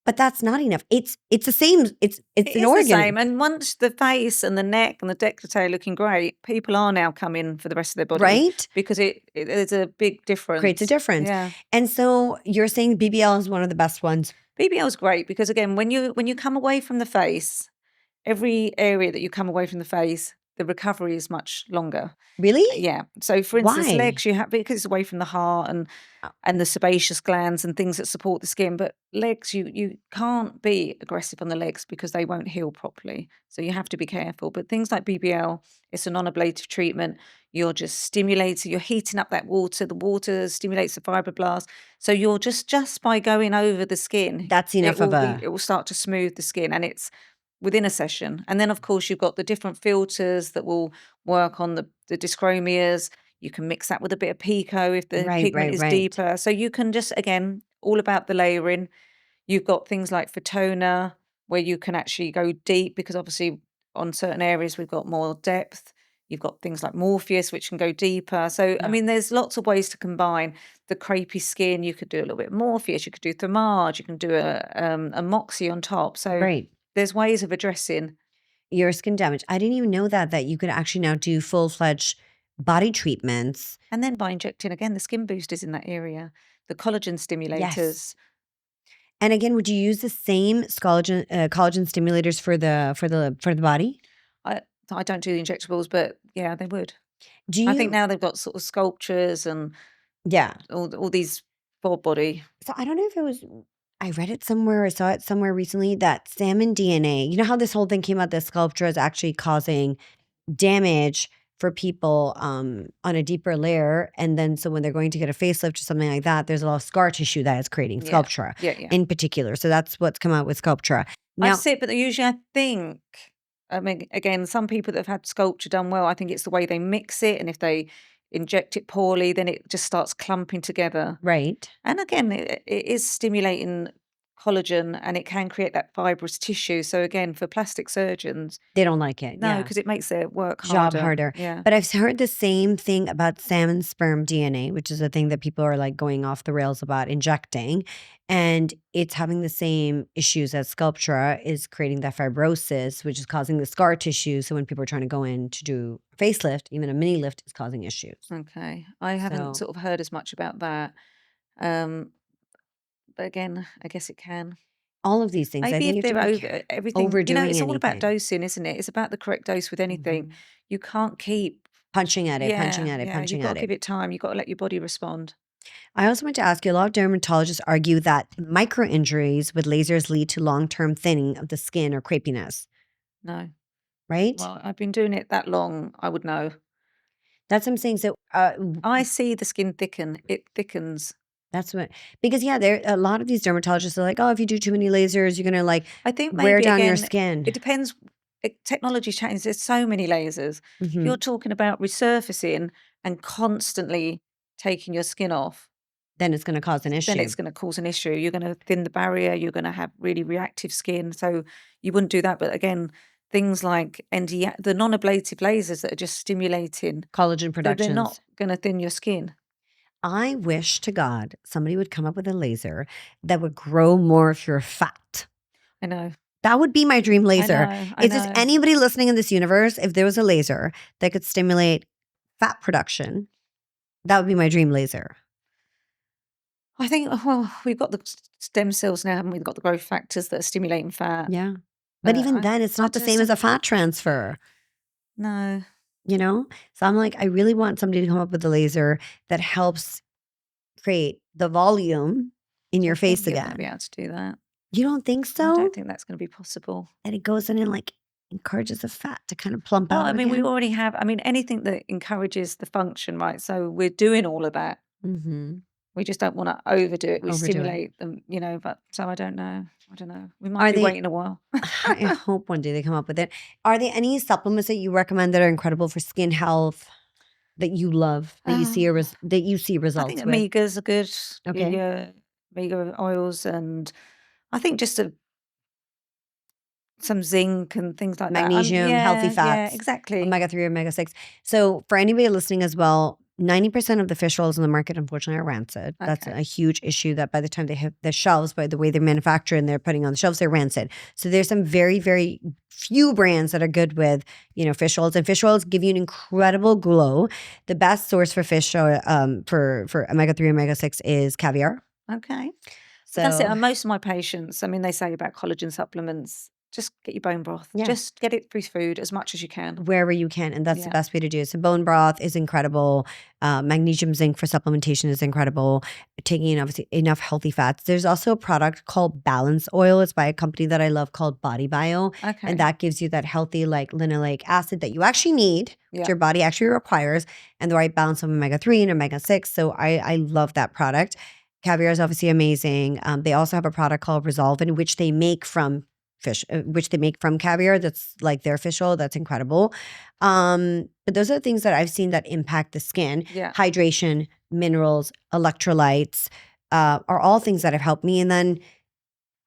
but that's not enough. It's the same. It's It an is the same. organ, And once the face and the neck and the décolleté are looking great, people are now coming for the rest of their body right? because there's a big Creates a difference. difference. Yeah. And so you're saying BBL is one of the best ones. BBL is great because again, when you come away from the face, every area that you come away from the face the recovery is much longer. Really? Yeah. So for instance, Why? legs, you have, because it's away from the heart Oh, and the sebaceous glands and things that support the skin. But legs, you can't be aggressive on the legs because they won't heal properly. So you have to be careful. But things like BBL, it's a non-ablative treatment. You're just stimulating, you're heating up that water. The water stimulates the fibroblasts. So you're just by going over the skin, that's enough of a it will start to smooth the skin, and it's within a session. And then of course you've got the different filters that will work on the dyschromias. You can mix that with a bit of pico if the right, pigment right, is right. deeper. So you can just, again, all about the layering. You've got things like Fotona where you can actually go deep, because obviously on certain areas we've got more depth. You've got things like Morpheus, which can go deeper. So, I Yeah. mean, there's lots of ways to combine the crepey skin. You could do a little bit of Morpheus, you could do Thermage, you can do a Moxie on top. So Right. there's ways of addressing. Your skin damage. I didn't even know that you could actually now do full-fledged body treatments. And then by injecting, again, the skin boosters in that area, the collagen Yes. stimulators. And again, would you use the same collagen stimulators for the body? I I don't do the injectables, but yeah, they would. Do I think you? now they've got sort of sculptures and Yeah. all these full body. So I don't know if it was. I read it somewhere. I saw it somewhere recently that salmon DNA. You know how this whole thing came out that sculpture is actually causing damage for people on a deeper layer, and then so when they're going to get a facelift or something like that, there's a lot of scar tissue that is creating Yeah. Sculptura Yeah. in particular. So that's what's come out with Sculptura. I've Now, seen, but usually I think, I mean, again, some people that have had sculpture done well, I think it's the way they mix it, and if they inject it poorly, then it just starts clumping together. right? And again, it is stimulating collagen, and it can create that fibrous tissue. So again, for plastic surgeons, They don't like it. no, Yeah. because it makes their work Job harder. harder. Yeah. But I've heard the same thing about salmon sperm DNA, which is a thing that people are like going off the rails about injecting. And it's having the same issues as Sculptura, is creating that fibrosis, which is causing the scar tissue. So when people are trying to go in to do a facelift, even a mini lift is causing issues. Okay. I haven't So sort of heard as much about that. Um, but again, I guess it can. all of these things, I Maybe think you if have to they're be over everything, overdoing it's all about anything. dosing, isn't it? It's about the correct dose with anything. Mhm. You can't keep, Punching at it, punching yeah, at it, yeah. punching You've got at to it. give it time. You've got to let your body respond. I also want to ask you, a lot of dermatologists argue that micro injuries with lasers lead to long-term thinning of the skin or crepiness, No. right? Well, I've been doing it that long, I would know. That's what I'm saying. So I see the skin thicken. It thickens. that's what, because yeah, there a lot of these dermatologists are like, oh, if you do too many lasers, you're gonna like I think wear maybe down your again, skin. it depends. Technology changes. There's so many lasers. If Hmm. you're talking about resurfacing and constantly taking your skin off, Then it's gonna cause an then issue. it's going to cause an issue. You're going to thin the barrier. You're going to have really reactive skin. So you wouldn't do that. But again, things like the non-ablative lasers that are just stimulating, Collagen they're not productions. going to thin your skin. I wish to God somebody would come up with a laser that would grow more of your fat. I know. That would be my dream laser. I If there's know. anybody listening in this universe, if there was a laser that could stimulate fat production, that would be my dream laser. I think, well, we've got the stem cells now, haven't we? We've got the growth factors that are stimulating fat. Yeah. But even then, it's I not the same as a fat transfer, No. you know? So I'm like, I really want somebody to come up with a laser that helps create the volume in your I think face you're going to be again. able to do that. You don't think I so? don't think that's going to be possible. And it goes in and like encourages the fat to kind of plump Well, out I mean, we again. already have, I mean, anything that encourages the function, right? So we're doing all of that. Mm-hmm. We just don't want to overdo it. We Overdo it. stimulate them, but so I don't know. I don't know. We might Are be they? waiting a while. I hope one day they come up with it. Are there any supplements that you recommend that are incredible for skin health that you love, that you see that you see I think results with? omegas are good. Okay. Yeah, omega oils, and I think just some zinc and things like that. Magnesium, healthy Yeah, fats, exactly. omega-3, omega-6. So for anybody listening as well, 90% of the fish oils in the market, unfortunately, are rancid. That's Okay. a huge issue that by the time they hit the shelves, by the way they manufacture and they're putting on the shelves, they're rancid. So there's some very, very few brands that are good with, fish oils. And fish oils give you an incredible glow. The best source for fish oil, for omega-3, omega-6 is caviar. Okay. So That's it. And most of my patients, I mean, they say about collagen supplements, just get your bone broth. Yeah. Just get it through food as much as you can. Wherever you can. And that's the Yeah. best way to do it. So bone broth is incredible. Magnesium zinc for supplementation is incredible. Taking in obviously enough healthy fats. There's also a product called Balance Oil. It's by a company that I love called Body Bio. Okay. And that gives you that healthy like linoleic acid that you actually need, Yeah. which your body actually requires, and the right balance of omega-3 and omega-6. So I love that product. Caviar is obviously amazing. They also have a product called Resolvin, which they make from fish, which they make from caviar. That's like their fish oil. That's incredible. But those are the things that I've seen that impact the skin. Yeah. Hydration, minerals, electrolytes are all things that have helped me. And then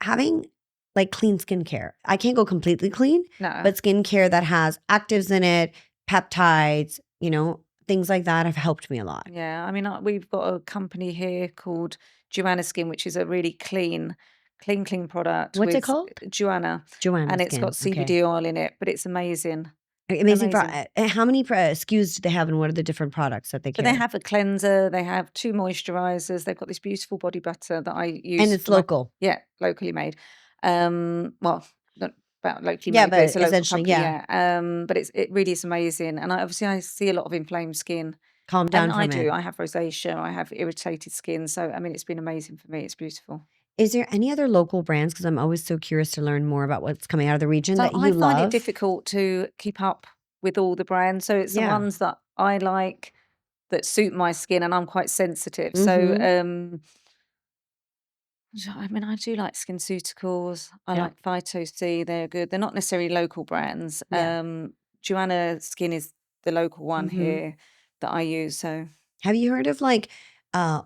having like clean skincare. I can't go completely clean, No. but skincare that has actives in it, peptides, things like that have helped me a lot. Yeah, I mean, we've got a company here called Joanna Skin, which is a really clean product. What's it with called? Joanna, Joanna and it's Skin. got CBD Okay. oil in it, but it's amazing. Amazing. Amazing. How many SKUs do they have, and what are the different products that they So carry? they have a cleanser, they have 2 moisturizers, they've got this beautiful body butter that I use. And it's for my- local. yeah, locally made. Well, not about locally Yeah, made, but but it's a local essentially, company. yeah. But it really is amazing, and I see a lot of inflamed skin. Calm And down I from do. it. I have rosacea. I have irritated skin. So, I mean, it's been amazing for me. It's beautiful. Is there any other local brands? Because I'm always so curious to learn more about what's coming out of the region So that I you find it love. difficult to keep up with all the brands. So it's the Yeah. ones that I like that suit my skin, and I'm quite sensitive. Mhm. So, I mean, I do like SkinCeuticals. I Yeah. like Phyto C. They're good. They're not necessarily local brands. Yeah. Joanna Skin is the local one Mhm. here that I use. So Have you heard of like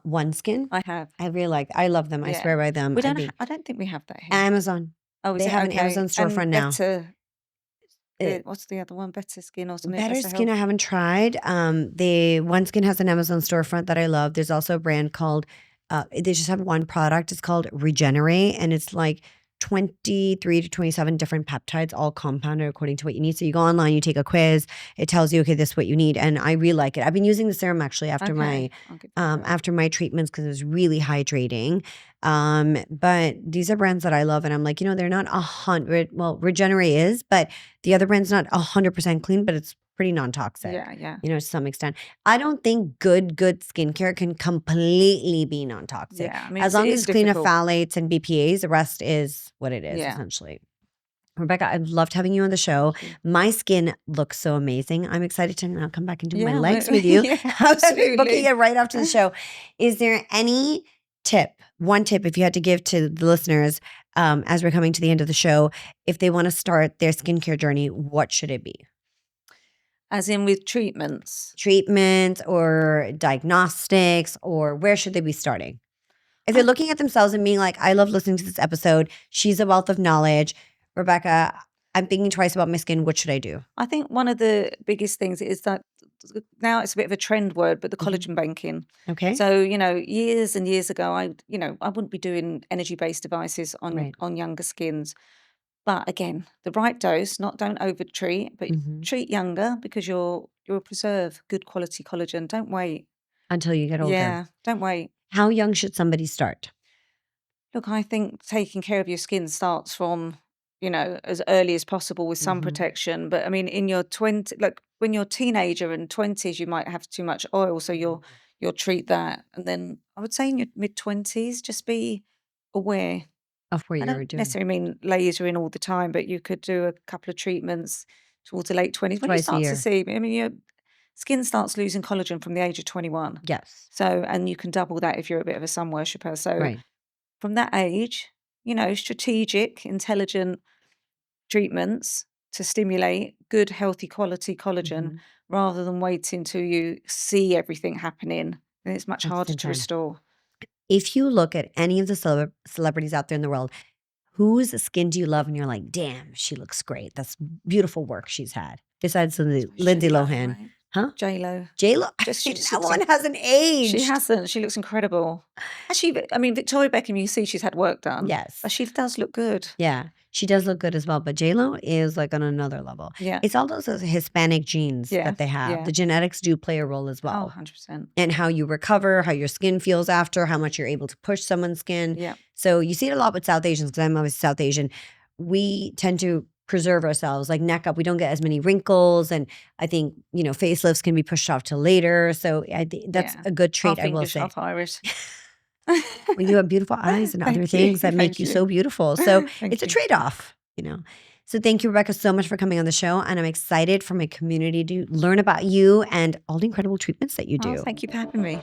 One Skin? I have. I love them. I Yeah. swear by them. We don't. I don't think we have that here. Amazon. Oh, is They it? have an Okay. Amazon storefront And now. what's the other one? Better Skin or something? Better Better Skin, Health? I haven't tried. The One Skin has an Amazon storefront that I love. There's also a brand called, they just have one product. It's called Regenerate, and it's like 23 to 27 different peptides, all compounded according to what you need. So you go online, you take a quiz, it tells you, okay, this is what you need. And I really like it. I've been using the serum actually after Okay. I'll give that a go. after my treatments because it was really hydrating. But these are brands that I love, and I'm like, they're not 100. Well, Regenerate is, but the other brand's not 100% clean, but it's pretty non-toxic. Yeah. To some extent. I don't think good skincare can completely be non-toxic. Yeah. I mean, As long it as is it's clean of difficult. phthalates and BPAs, the rest is what it is, Yeah. essentially. Rebecca, I loved having you on the show. Thank you. My skin looks so amazing. I'm excited to now come back and do my Yeah, legs we- with you. yeah, I'm booking absolutely. it right after the show. Is there any one tip, if you had to give to the listeners as we're coming to the end of the show, if they want to start their skincare journey, what should it be? As in with treatments? Treatment or diagnostics, or where should they be starting? If they're looking at themselves and being like, I love listening to this episode. She's a wealth of knowledge. Rebecca, I'm thinking twice about my skin. What should I do? I think one of the biggest things is that now it's a bit of a trend word, but the Mhm. collagen banking. Okay. So, years and years ago, I wouldn't be doing energy-based devices Right. on younger skins. But again, the right dose, don't over-treat, but Mhm. treat younger because you'll preserve good quality collagen. Don't wait. Until you get older. Yeah, don't wait. How young should somebody start? Look, I think taking care of your skin starts from, as early as possible with sun Mhm. protection. But I mean, in your 20, like when you're a teenager and 20s, you might have too much oil, so you'll treat that. And then I would say in your mid-20s, just be aware. Of what I you were don't doing. necessarily mean lasering all the time, but you could do a couple of treatments towards the late 20s when you Twice a start year. to see. I mean, your skin starts losing collagen from the age of 21. Yes. So, and you can double that if you're a bit of a sun worshipper. So, Right. from that age, strategic, intelligent treatments to stimulate good, healthy, quality collagen Mhm. rather than waiting till you see everything happening. And it's much That's harder the to time. restore. If you look at any of the celebrities out there in the world, whose skin do you love and you're like, damn, she looks great. That's beautiful work she's had. Besides Lindsay J-Lo, Lohan. right? Huh? J-Lo. J-Lo. She just That looks one hasn't aged. She hasn't. She looks incredible. Actually, I mean, Victoria Beckham, you see she's had work done. Yes. But she does look good. Yeah. She does look good as well. But J-Lo is like on another level. Yeah. It's all those Hispanic genes Yeah, that they have. yeah. The genetics do play a role as Oh, well. 100%. And how you recover, how your skin feels after, how much you're able to push someone's skin. Yeah. So you see it a lot with South Asians because I'm obviously South Asian. we tend to preserve ourselves, like neck up. We don't get as many wrinkles. And I think, facelifts can be pushed off to later. So I think that's Yeah. a good trait, Half I will English, say. half Irish. Well, you have beautiful eyes and other Thank things you. that make Thank you you. so beautiful. So Thank it's a you. trade-off. So thank you, Rebecca, so much for coming on the show. And I'm excited for my community to learn about you and all the incredible treatments that you Oh, do. thank you for having me.